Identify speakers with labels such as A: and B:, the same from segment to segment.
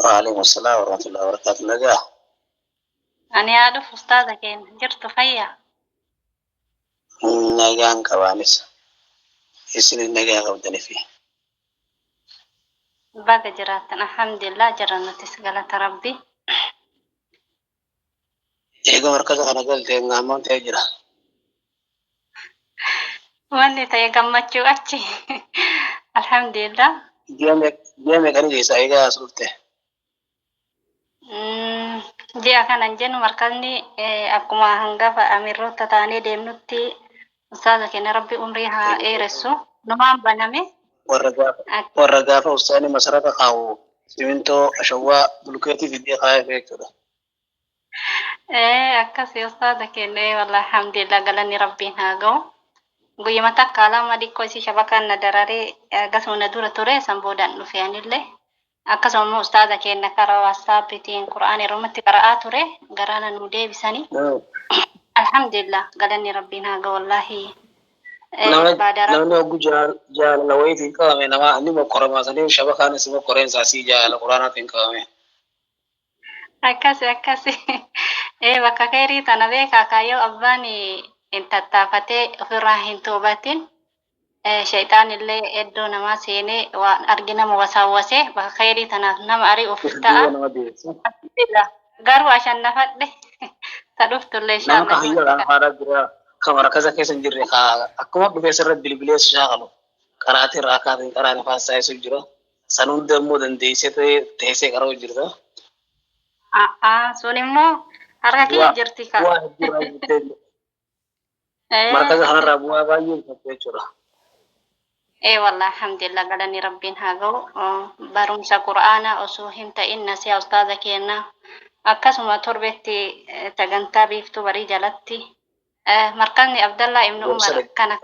A: وعليكم السلام ورحمة الله وبركاته. نجاح.
B: أنا أعرف أستاذك إن جرت فيا.
A: نجاح كوانيس. يصير النجاح ودني فيه.
B: بقى جرات الحمد لله جرنا تسجل ربي.
A: إيه مركز أنا قلت إن عمان تجرا.
B: واني تيجمعت أشي. الحمد لله.
A: جامك أنا جيس أيها سلطة.
B: Dia kan anjen markalni aku mah hanggap amirro tatani demnutti ustaza kena rabbi umriha eresu numam baname
A: والرقافة والثاني مسارات خاو سمنتو أشواء بلوكيتي في الدقيقة هاي كده.
B: akasi ustaza kene wallah alhamdulillah galani rabbi hago guyi mata kala madi ko si shabakan nadarare gasuna dura ture sambodan nufianille akkasuma ustaza kena kara whatsapp tin qur'ani rumatti qara'a ture garana nu debisani alhamdulillah galani rabbi hago wallahi
A: nama gu jala lawai tin kawame nama ni mo korama sani shabaka na simo koren sasi jala qur'ana tin kawame.
B: Akkasi bakka khairii tana beekaa kaayyoo abbaan tattaafatee ofirraa hin tuubatin shayxaanillee iddoo namaa seenee waan arginamu wasaawwasee bakka khairii tanaaf nama ari'uuf ta'a. Garuu ashannafadhe ta dhuftullee
A: nama ka hayya kan fara jira kamara kaza kesan jirre ka akkuma dhufe sirra bilbilee shaaqalu qaraati raakaatiin qaraani faasaa isu jira sanuun dammoo dandeessee teessee qaroo jirta.
B: Sun immoo harka kiyya jirti ka.
A: Markaza kanarraa bu'aa baay'ee dhufte jechuudha.
B: Wallah alhamdulillah galani rabbiin haa ga'u barumsa qura'aanaa osoo hin ta'in nasiyaa ustaaza kenna akkasuma torbetti sagantaa biiftuu barii jalatti markazni abdallaa ibnu umar kana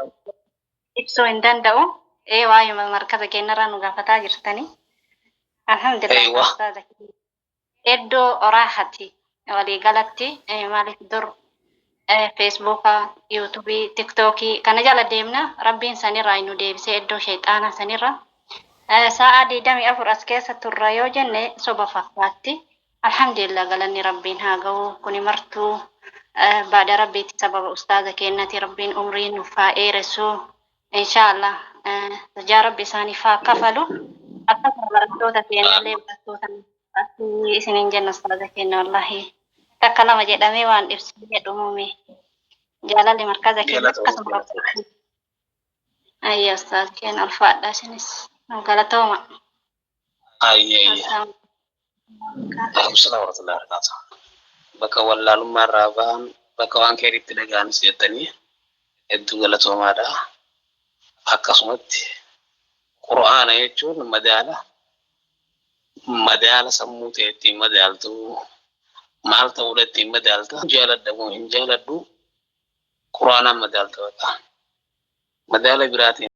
B: ibsuu hin danda'u waayuma markaza kennarraa nu gaafataa jirtanii alhamdulillah ustaaza iddoo oraahati waliigalatti maaliif dur Facebooka, YouTube, TikTokii kana jala deemna rabbiin sanirraa nu deebisee iddoo shayxaanaa sanirra sa'a 24 as keessa turra yoo jenne soba fakkaatti alhamdulillah galanni rabbiin haa ga'u kuni martuu baada rabbiitti sababa ustaaza kennati rabbiin umrii nuuf haa dheeressu inshaallah jaa rabbi isaaniif haa kafalu akkasuma barattoota kennallee barattoota isiniin jenna ustaaza kenna wallahi takka lama jedhamee waan ibsuu jedhumuumi jaalalli markaza keenya akkasuma ayya ustaaz keenya ulfaadha isinis galatooma
A: bakka wallaalummaa irraa ba'an bakka waan keeritti dhaga'anis jettanii hedduu galatoomaadha akkasumatti qura'aana jechuun madaala sammuu ta'e ittiin madaaltu maal ta'uudha ittiin madaalta jaaladha moo hin jaaladhu quraanaan madaalta madaala biraatiin